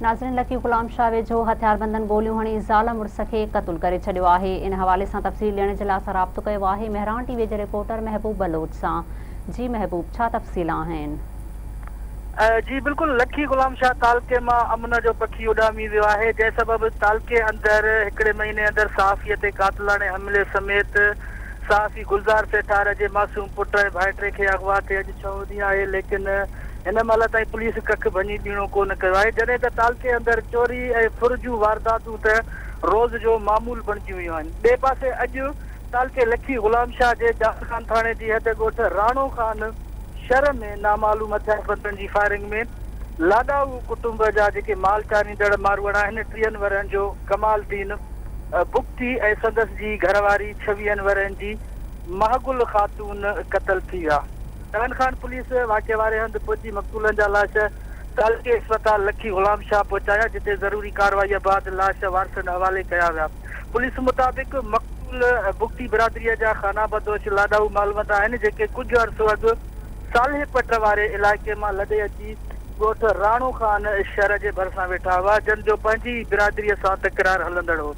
नाज़रीन, लकी गुलाम शाह वेझो हथियारबंदन गोलियूं हणी ज़ाल मुड़स खे क़तल करे छॾियो आहे। इन हवाले सां तफ़सील ॾियण जे लाइ असां राब्तो कयो आहे महरान टीवी जे रिपोर्टर महबूब बलूच सां। जी महबूब, छा तफ़सील आहिनि? जी बिल्कुल, लकी गुलाम शाह तालके मां अमन जो पखी उॾामी वियो आहे, जंहिं सबबि तालके अंदरि हिकिड़े महीने अंदरि सहाफ़ीअ ते कातिलाणे हमले समेत सहाफ़ी गुलज़ार सेठार जे मासूम पुट ऐं भाइटे खे अगवा थिए अॼु 6 ॾींहं आहे, लेकिन हिन महिल ताईं पुलिस कख भञी ॾीणो कोन कयो आहे, जॾहिं त तालके अंदरि चोरी ऐं फुर जूं वारदातूं त रोज़ जो मामूल बणिजी वियूं आहिनि। ॿिए पासे अॼु तालके लकी गुलाम शाह जे जाफ़रखान थाणे जी हद ॻोठ राणो खान शहर में नामालूम हथियारबंदन जी फायरिंग में लाॾाऊ कुटुंब जा जेके माल चारींदड़ मारवड़ आहिनि 30 वरनि जो कमालदीन बुक्ती ऐं संदसि जी घरवारी 26 वरनि जी महगुल ख़ातून क़तल थी विया। तहन खान पुलिस वाक़े वारे हंधि पहुची मक़तूलनि जा लाश तालके अस्पताल लकी गुलाम शाह पहुचाया, जिते ज़रूरी कार्रवाईअ बाद लाश वारसनि हवाले कया विया। पुलिस मुताबिक़ मक़तूल बुक्ती बिरादरीअ जा खानाबदोश लाॾाऊ मालवत आहिनि, जेके कुझु अर्सो अॻु साले पट वारे इलाइक़े मां लॾे अची ॻोठ राणो खान शहर जे भरिसां वेठा हुआ, जन जो पंहिंजी बिरादरीअ सां तकरार हलंदड़ हो,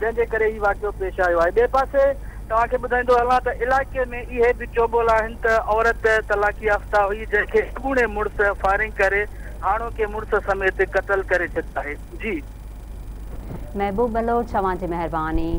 जंहिंजे करे ही वाक़ियो पेश आयो आहे। ॿिए पासे तव्हांखे ॿुधाईंदो हलां त इलाइक़े में इहे बि चोबोल आहिनि त औरत तलाक़ी याफ़्ता हुई, जंहिंखे अॻूणे मुड़ुस फायरिंग करे हाणोके मुड़ुस समेत क़तल करे छॾियो आहे। जी महबूब बलोच, तव्हांजी महिरबानी।